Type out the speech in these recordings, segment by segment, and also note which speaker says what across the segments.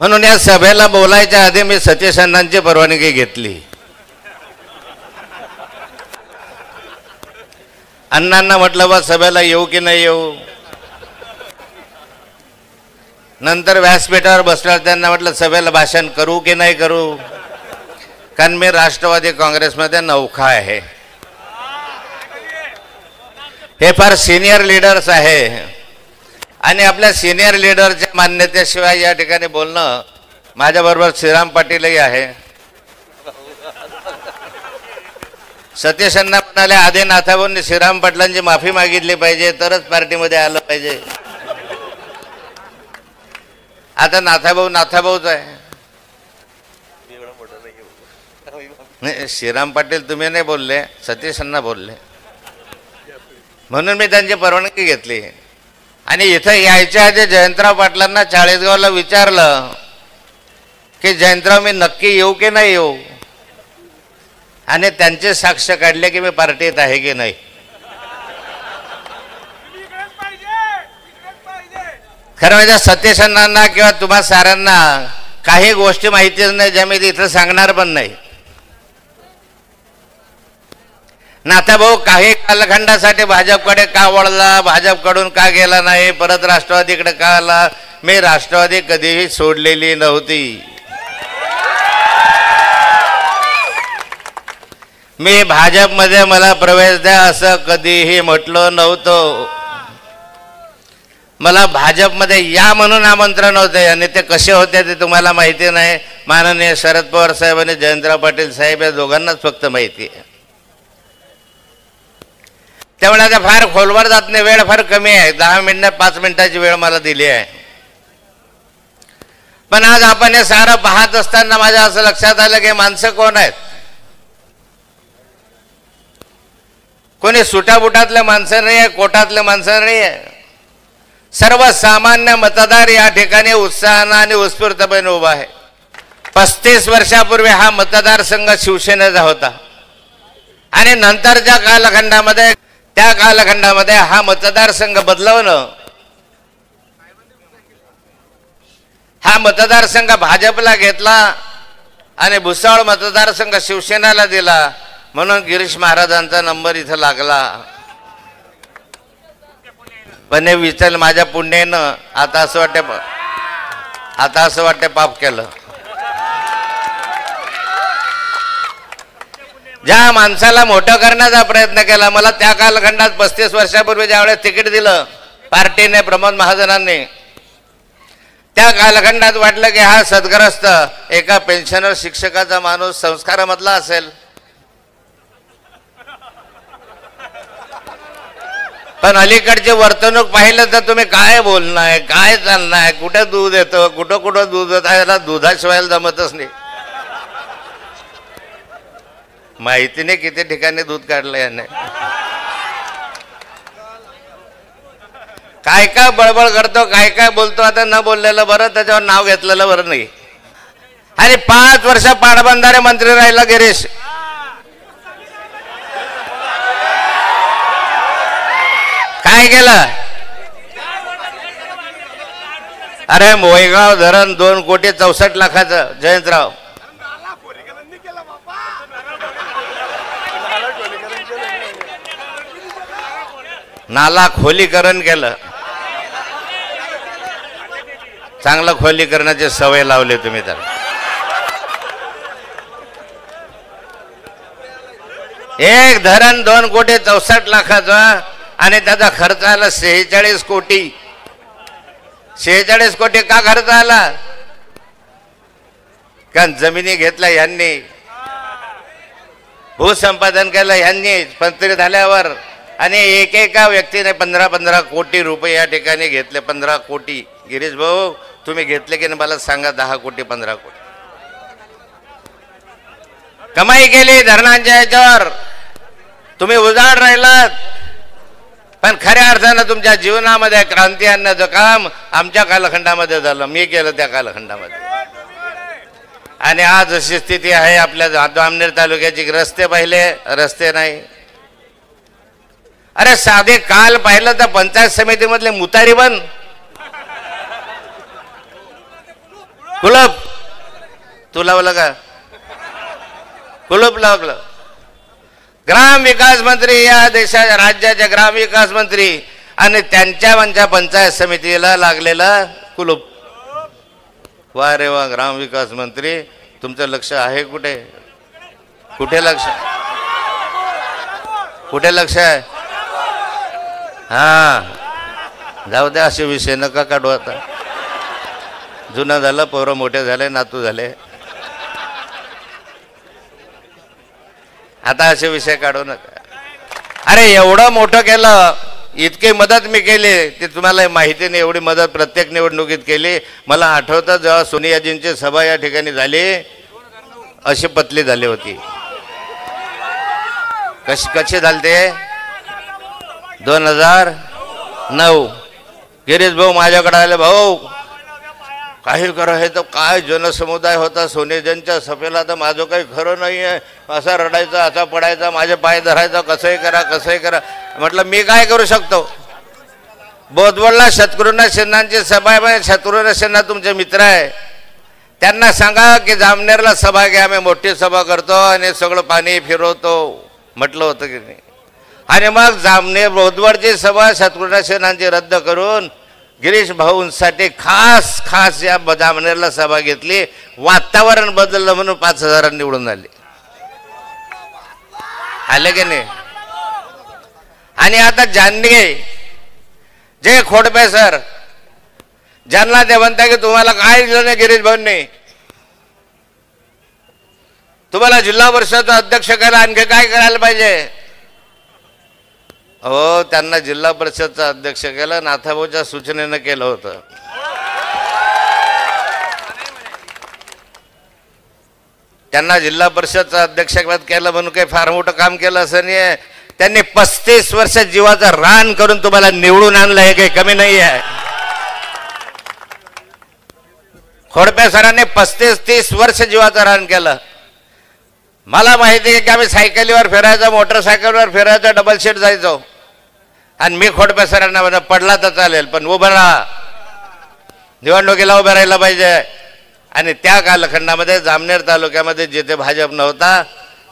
Speaker 1: म्हणून या सभेला बोलायच्या आधी मी सतीश अण्णांची परवानगी घेतली. अण्णांना म्हटलं बा सभेला येऊ की नाही येऊ. नंतर व्यासपीठावर बसल्यावर त्यांना म्हटलं सभेला भाषण करू की नाही करू, कारण मी राष्ट्रवादी काँग्रेसमध्ये नौखा आहे. हे फार सिनियर लीडर्स आहे आणि आपल्या सिनियर लीडरच्या मान्यतेशिवाय या ठिकाणी बोलणं. माझ्याबरोबर श्रीराम पाटीलही आहे. सतीश अण्णा म्हणाले आधी नाथाभाऊंनी श्रीराम पाटलांची माफी मागितली पाहिजे तरच पार्टीमध्ये आलं पाहिजे. आता नाथाभाऊच आहे. नाही, श्रीराम पाटील तुम्ही नाही बोलले, सतीश अण्णा बोलले, म्हणून मी त्यांची परवानगी घेतली. आणि इथं यायच्या आधी जयंतराव पाटलांना चाळीसगावला विचारलं की जयंतराव मी नक्की येऊ की नाही येऊ, आणि त्यांचे साक्ष काढले की मी पार्टीत आहे की नाही. खरं म्हणजे सतीश अण्णांना किंवा तुम्हा साऱ्यांना काही गोष्टी माहितीच नाही ज्या मी इथं सांगणार पण नाही. नाथाभाऊ काही कालखंडासाठी भाजपकडे का वळला, भाजपकडून का गेला नाही, परत राष्ट्रवादीकडे का आला. मी राष्ट्रवादी कधीही सोडलेली नव्हती. मी भाजपमध्ये मला प्रवेश द्या असं कधीही म्हटलं नव्हतं. मला भाजपमध्ये या म्हणून आमंत्रण होते आणि ते कसे होते ते तुम्हाला माहिती नाही. माननीय शरद पवार साहेब आणि जयंतराव पाटील साहेब या दोघांनाच फक्त माहिती आहे. त्यामुळे आता फार खोलवर जात नाही, वेळ फार कमी आहे. 10 मिनिट 5 मिनिटाची वेळ मला दिली आहे. पण आज आपण हे सारं पाहत असताना माझ्या असं लक्षात आलं की माणसं कोण आहेत. कोणी सुटाबुटातले माणसं नाही आहे, कोटातले माणसं नाही आहे. सर्वसामान्य मतदार या ठिकाणी उत्साहानं आणि उत्स्फूर्तपणे उभा आहे. 35 वर्षापूर्वी हा मतदारसंघ शिवसेनेचा होता आणि नंतरच्या कालखंडामध्ये त्या कालखंडामध्ये हा मतदारसंघ बदलवणं, हा मतदारसंघ भाजपला घेतला आणि भुसावळ मतदारसंघ शिवसेनेला दिला. म्हणून गिरीश महाराजांचा नंबर इथं लागला. पण हे विचार माझ्या पुण्यानं आता असं वाटते पाप केलं. ज्या माणसाला मोठं करण्याचा प्रयत्न केला, मला त्या कालखंडात 35 वर्षापूर्वी ज्यावेळेस तिकीट दिलं पार्टीने, प्रमोद महाजनांनी, त्या कालखंडात वाटलं की हा सद्ग्रस्त एका पेन्शनर शिक्षकाचा माणूस संस्कारामधला असेल. पण अलीकडचे वर्तणूक पाहिलं तर तुम्ही काय बोलणार, काय चालणार, कुठे दूध येतं, कुठं दूध येतं, याला दुधाशिवाय जमतच नाही. माहितीने किती ठिकाणी दूध काढलं याने. काय काय बळबळ करतो, काय काय बोलतो. आता न बोललेलं बरं, त्याच्यावर नाव घेतलेलं बरं नाही. आणि 5 वर्ष पाटबंधारे मंत्री राहिला गिरीश. काय केलं? अरे मोयगाव धरण 2,64,00,000 जयंतराव. नाला खोलीकरण केलं. चांगलं खोलीकरणाची सवय लावली तुम्ही तर. एक धरण 2,64,00,000 आणि त्याचा खर्च आला 46 कोटी. 46 कोटी का खर्च आला? कारण जमिनी घेतल्या यांनी, भूसंपादन केलं यांनी मंत्री झाल्यावर, आणि एकेका व्यक्तीने 15-15 कोटी रुपये या ठिकाणी घेतले. 15 कोटी. गिरीश भाऊ तुम्ही घेतले की नाही मला सांगा. 10 कोटी 15 कोटी कमाई केली धरणांच्या याच्यावर. तुम्ही उजाड राहिलात, पण खऱ्या अर्थानं तुमच्या जीवनामध्ये क्रांती आणण्याचं काम आमच्या कालखंडामध्ये झालं. मी केलं त्या कालखंडामध्ये. आणि आज अशी स्थिती आहे आपल्या जामनेर तालुक्याची. रस्ते पाहिले, रस्ते नाही. अरे साधे काल पाहिलं तर पंचायत समितीमधले मुतारी बन, कुलूप तू लावलं का? कुलूप लावलं. ग्राम विकास मंत्री या देशाच्या राज्याचे ग्राम विकास मंत्री आणि त्यांच्या पंचायत समितीला लागलेलं कुलूप. वा रे वा, ग्राम विकास मंत्री तुमचं लक्ष आहे कुठे? कुठे लक्ष? कुठे लक्ष आहे? हा, जाऊ द्या, असे विषय नका काढू. आता जुनं झालं, पोरं मोठे झाले, नातू झाले, आता असे विषय काढू नका. अरे एवढं मोठं केलं, इतकी मदत मी केली, ते तुम्हाला माहिती नाही. एवढी मदत प्रत्येक निवडणुकीत केली. मला आठवतं जेव्हा सोनियाजींची सभा या ठिकाणी झाली, अशी पतली झाली होती. कशी झाली ते? 2009. गिरीश भाऊ माझ्याकडे आले, भाऊ काही करा, हे तर काय जनसमुदाय होता सोनेजनच्या सभेला, तर माझं काही खरं नाही आहे. असा रडायचा, असा पडायचा, माझे पाय धरायचा, कसंही करा कसंही करा. म्हटलं मी काय करू शकतो? बोधवडला शत्रुघ्न सिन्हांची सभा आहे. शत्रुघ्न सिन्हा तुमचे मित्र आहे, त्यांना सांगा की जामनेरला सभा घ्या, आम्ही मोठी सभा करतो आणि सगळं पाणी फिरवतो म्हटलं होतं की नाही. आणि मग जामनेर बोधवडची सभा शत्रुघ्न सिन्हांची रद्द करून गिरीश भाऊंसाठी खास या जामनेरला सभा घेतली. वातावरण बदललं म्हणून 5,000 निवडून आले की नाही. आणि आता जानगे जे खोडपे सर, ज्यांना ते म्हणताय की तुम्हाला काय दिलं नाही गिरीश भाऊंनी, तुम्हाला जिल्हा परिषद अध्यक्ष करायला आणखी काय करायला पाहिजे? हो, त्यांना जिल्हा परिषदचा अध्यक्ष केलं, नाथाभाऊच्या सूचनेनं केलं होतं. त्यांना जिल्हा परिषदचा अध्यक्षपद केलं म्हणून काही फार मोठं काम केलं असं नाही. त्यांनी 35 वर्ष जीवाचं रान करून तुम्हाला निवडून आणलं, हे काही कमी नाही आहे. खोडपे सरांनी 35-30 वर्ष जीवाचं रान केलं. मला माहिती आहे की आम्ही सायकलीवर फिरायचो, मोटरसायकलवर फिरायचो, डबल सीट जायचो. आणि मी खोडपे सरांना म्हणा, पडला तर चालेल पण उभं राहा, निवडणुकीला उभं राहायला पाहिजे. आणि त्या कालखंडामध्ये जामनेर तालुक्यामध्ये जिथे भाजप नव्हता,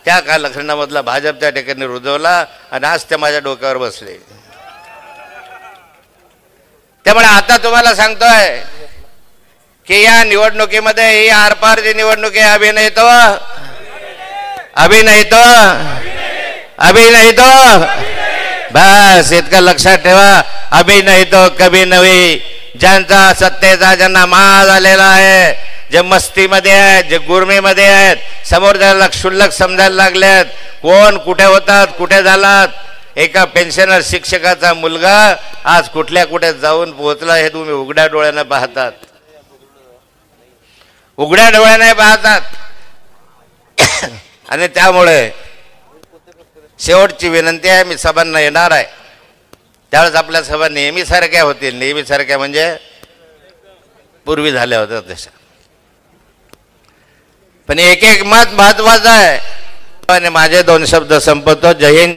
Speaker 1: त्या कालखंडामधला भाजप त्या ठिकाणी रुजवला आणि आज ते माझ्या डोक्यावर बसले. त्यामुळे आता तुम्हाला सांगतोय की या निवडणुकीमध्ये ही आरपारची निवडणूक आहे. अभी नाही तो बस इतकं लक्षात ठेवा. अभी नाही तो कभी नव्हे. ज्यांचा सत्तेचा ज्यांना माळ झालेला आहे, जे मस्तीमध्ये आहेत, जे गुरमीमध्ये आहेत, समोर ज्याला क्षुल्लक समजायला लागलेत, कोण कुठे होतात, कुठे झालात. एका पेन्शनर शिक्षकाचा मुलगा आज कुठे जाऊन पोहोचला, हे तुम्ही उघड्या डोळ्याने पाहतात. उघड्या डोळ्याने पाहतात. आणि त्यामुळे शेवटची विनंती आहे, मी सभांना येणार आहे त्यावेळेस आपल्या सभा नेहमीसारख्या होतील. नेहमीसारख्या म्हणजे पूर्वी झाल्या होत्या तशा. पण एक मत महत्वाचं आहे. आणि माझे 2 शब्द संपवतो. जय हिंद.